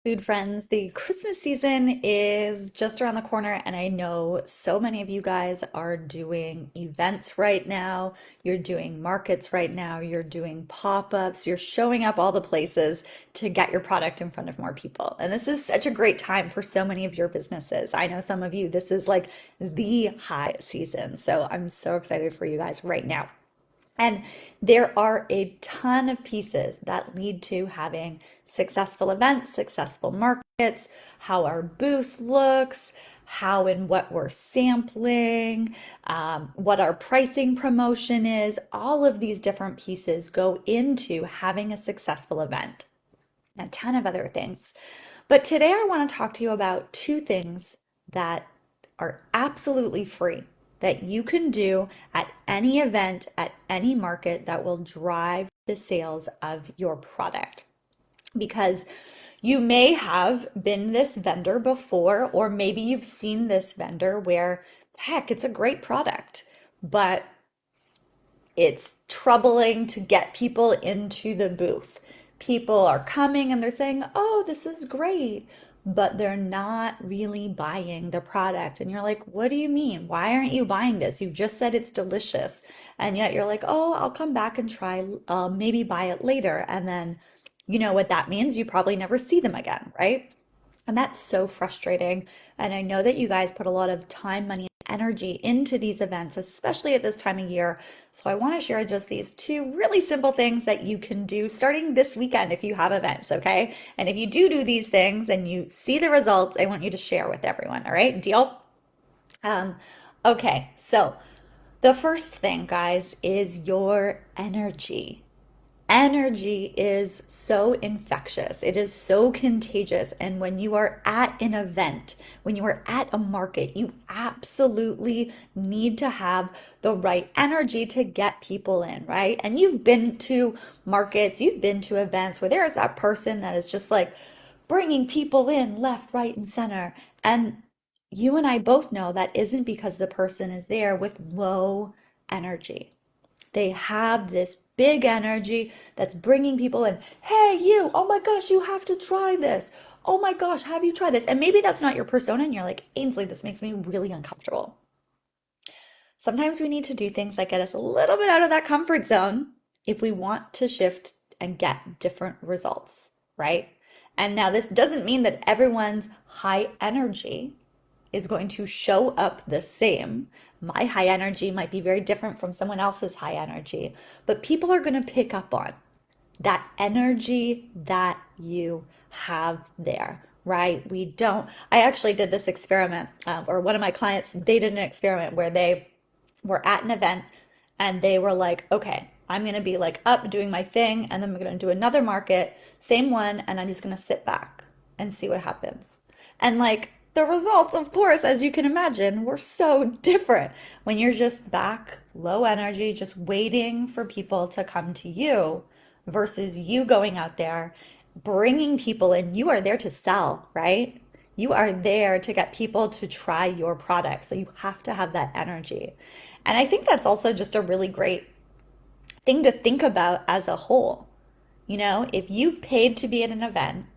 Food friends, the Christmas season is just around the corner, and I know so many of you guys are doing events right now. You're doing markets right now. You're doing pop-ups. You're showing up all the places to get your product in front of more people. And this is such a great time for so many of your businesses. I know some of you, this is like the high season. So I'm so excited for you guys right now. And there are a ton of pieces that lead to having successful events, successful markets, how our booth looks, how and what we're sampling, what our pricing promotion is. All of these different pieces go into having a successful event, and a ton of other things. But today I want to talk to you about two things that are absolutely free that you can do at any event, at any market that will drive the sales of your product. Because you may have been this vendor before, or maybe you've seen this vendor where, heck, it's a great product, but it's troubling to get people into the booth. People are coming and they're saying, "Oh, this is great," but they're not really buying the product. And you're like, "What do you mean? Why aren't you buying this? You've just said it's delicious." And yet you're like, "Oh, I'll come back and try, maybe buy it later." And then you know what that means? You probably never see them again, right? And that's so frustrating. And I know that you guys put a lot of time, money, and energy into these events, especially at this time of year. So I want to share just these two really simple things that you can do starting this weekend if you have events, okay? And if you do these things and you see the results, I want you to share with everyone, all right? Deal? Um, okay, so the first thing, guys, is your energy. Energy is so infectious. It is so contagious. And when you are at an event, when you are at a market, you absolutely need to have the right energy to get people in, right? And you've been to markets, you've been to events where there is that person that is just like bringing people in left, right, and center. And you and I both know that isn't because the person is there with low energy. They have this big energy that's bringing people in. Hey, you, oh my gosh, you have to try this. Oh my gosh, have you tried this? And maybe that's not your persona, and you're like, Ainsley, this makes me really uncomfortable. Sometimes we need to do things that get us a little bit out of that comfort zone if we want to shift and get different results, right? And now, this doesn't mean that everyone's high energy is going to show up the same. My high energy might be very different from someone else's high energy, but people are going to pick up on that energy that you have there, right? We don't, I actually did this experiment, or one of my clients, they did an experiment where they were at an event and they were like, okay, I'm going to be like up doing my thing, and then we're going to do another market, same one, and I'm just going to sit back and see what happens. And like, the results, of course, as you can imagine, were so different when you're just back, low energy, just waiting for people to come to you versus you going out there, bringing people in. You are there to sell, right? You are there to get people to try your product. So you have to have that energy. And I think that's also just a really great thing to think about as a whole. You know, if you've paid to be at an event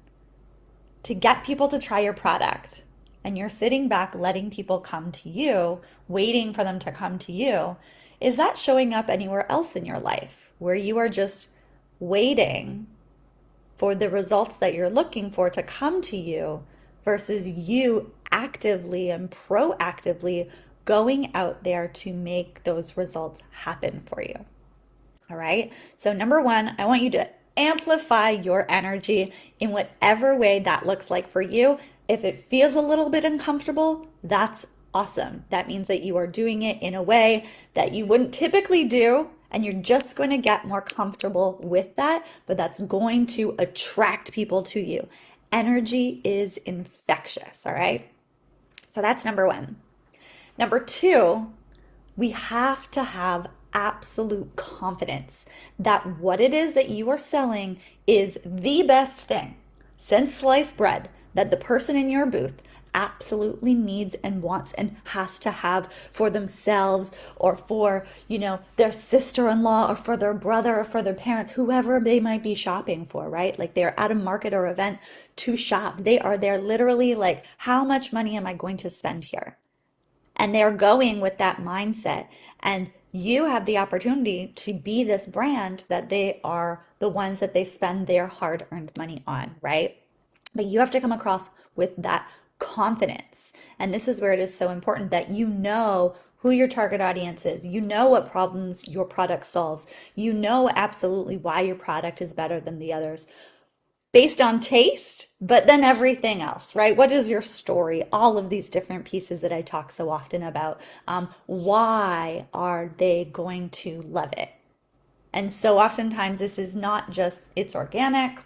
to get people to try your product, and you're sitting back letting people come to you, waiting for them to come to you, is that showing up anywhere else in your life where you are just waiting for the results that you're looking for to come to you versus you actively and proactively going out there to make those results happen for you? All right. So, number one, I want you to amplify your energy in whatever way that looks like for you. If it feels a little bit uncomfortable, that's awesome. That means that you are doing it in a way that you wouldn't typically do, and you're just going to get more comfortable with that, but that's going to attract people to you. Energy is infectious. All right. So, that's number one. Number two, we have to have absolute confidence that what it is that you are selling is the best thing since sliced bread that the person in your booth absolutely needs and wants and has to have for themselves or for, their sister-in-law or for their brother or for their parents, whoever they might be shopping for, right? Like they're at a market or event to shop. They are there literally like, how much money am I going to spend here? And they're going with that mindset. And you have the opportunity to be this brand that they are the ones that they spend their hard-earned money on, right? But you have to come across with that confidence. And this is where it is so important that you know who your target audience is. You know what problems your product solves. You know absolutely why your product is better than the others based on taste, but then everything else, right? What is your story? All of these different pieces that I talk so often about. Why are they going to love it? And so oftentimes this is not just it's organic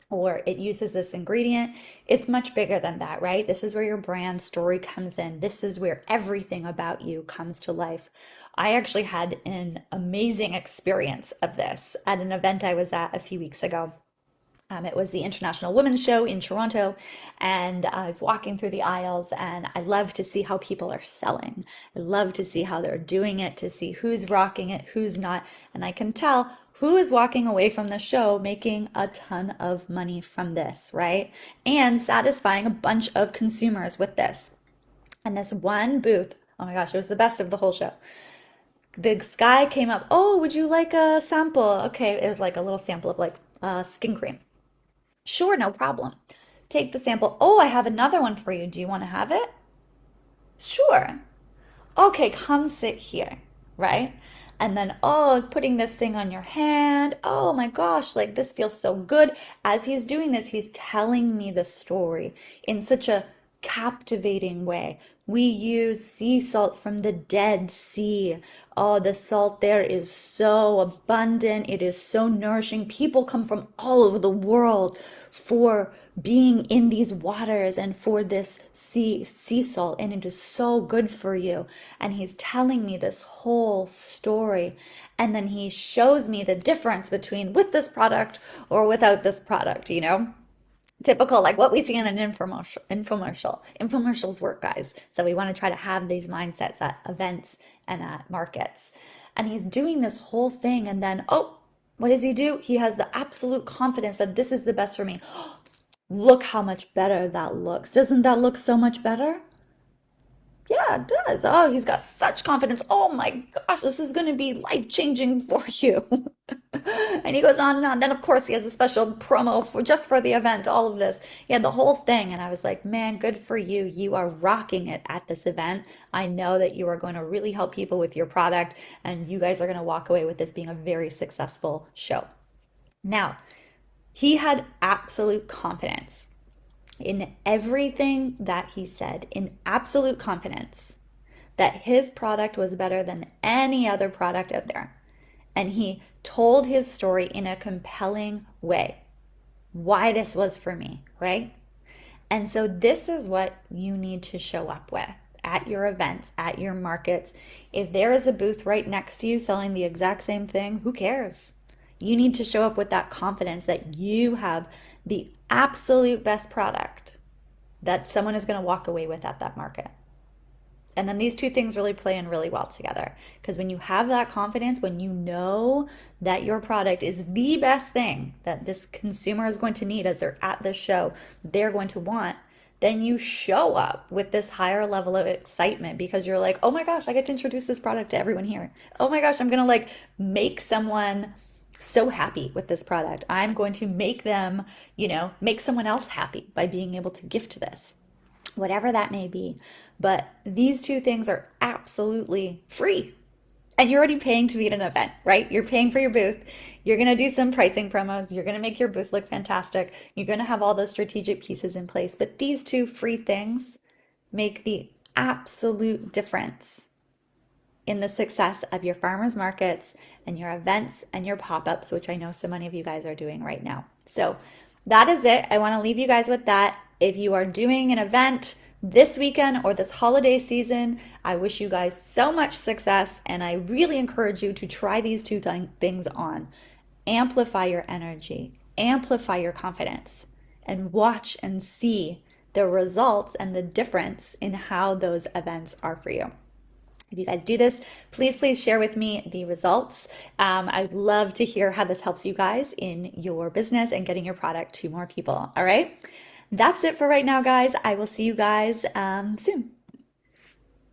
or it uses this ingredient. It's much bigger than that, right? This is where your brand story comes in. This is where everything about you comes to life. I actually had an amazing experience of this at an event I was at a few weeks ago. It was the International Women's Show in Toronto, and I was walking through the aisles, and I love to see how people are selling. I love to see how they're doing it, to see who's rocking it, who's not, and I can tell who is walking away from the show making a ton of money from this, right? And satisfying a bunch of consumers with this. And this one booth, oh my gosh, it was the best of the whole show. This guy came up, oh, would you like a sample? Okay, it was like a little sample of like skin cream. Sure, no problem. Take the sample. Oh, I have another one for you. Do you want to have it? Sure. Okay, come sit here, right? And then, oh, putting this thing on your hand. Oh my gosh, like this feels so good. As he's doing this, he's telling me the story in such a captivating way. We use sea salt from the Dead Sea. Oh, the salt there is so abundant. It is so nourishing. People come from all over the world for being in these waters and for this sea salt, and it is so good for you. And he's telling me this whole story, and then he shows me the difference between with this product or without this product, typical like what we see in an infomercials work, guys. So we want to try to have these mindsets at events and at markets. And he's doing this whole thing, and then, oh, what does he do? He has the absolute confidence that this is the best for me. Look how much better that looks. Doesn't that look so much better? Yeah, it does. Oh, he's got such confidence. Oh my gosh, this is going to be life-changing for you. And he goes on and on. Then, of course, he has a special promo for just for the event, all of this. He had the whole thing. And I was like, man, good for you. You are rocking it at this event. I know that you are going to really help people with your product, and you guys are going to walk away with this being a very successful show. Now, he had absolute confidence in everything that he said, in absolute confidence that his product was better than any other product out there. And he told his story in a compelling way, why this was for me, right? And so this is what you need to show up with at your events, at your markets. If there is a booth right next to you selling the exact same thing, who cares? You need to show up with that confidence that you have the absolute best product that someone is going to walk away with at that market. And then these two things really play in really well together. Because when you have that confidence, when you know that your product is the best thing that this consumer is going to need as they're at this show, they're going to want, then you show up with this higher level of excitement because you're like, oh my gosh, I get to introduce this product to everyone here. Oh my gosh, I'm going to like make someone so happy with this product. I'm going to make them, make someone else happy by being able to gift this, whatever that may be. But these two things are absolutely free. And you're already paying to be at an event, right? You're paying for your booth. You're going to do some pricing promos. You're going to make your booth look fantastic. You're going to have all those strategic pieces in place. But these two free things make the absolute difference in the success of your farmers markets and your events and your pop-ups, which I know so many of you guys are doing right now. So that is it. I want to leave you guys with that. If you are doing an event this weekend or this holiday season, I wish you guys so much success, and I really encourage you to try these two things on. Amplify your energy, amplify your confidence, and watch and see the results and the difference in how those events are for you. If you guys do this, please share with me the results. I'd love to hear how this helps you guys in your business and getting your product to more people. All right. That's it for right now, guys. I will see you guys soon.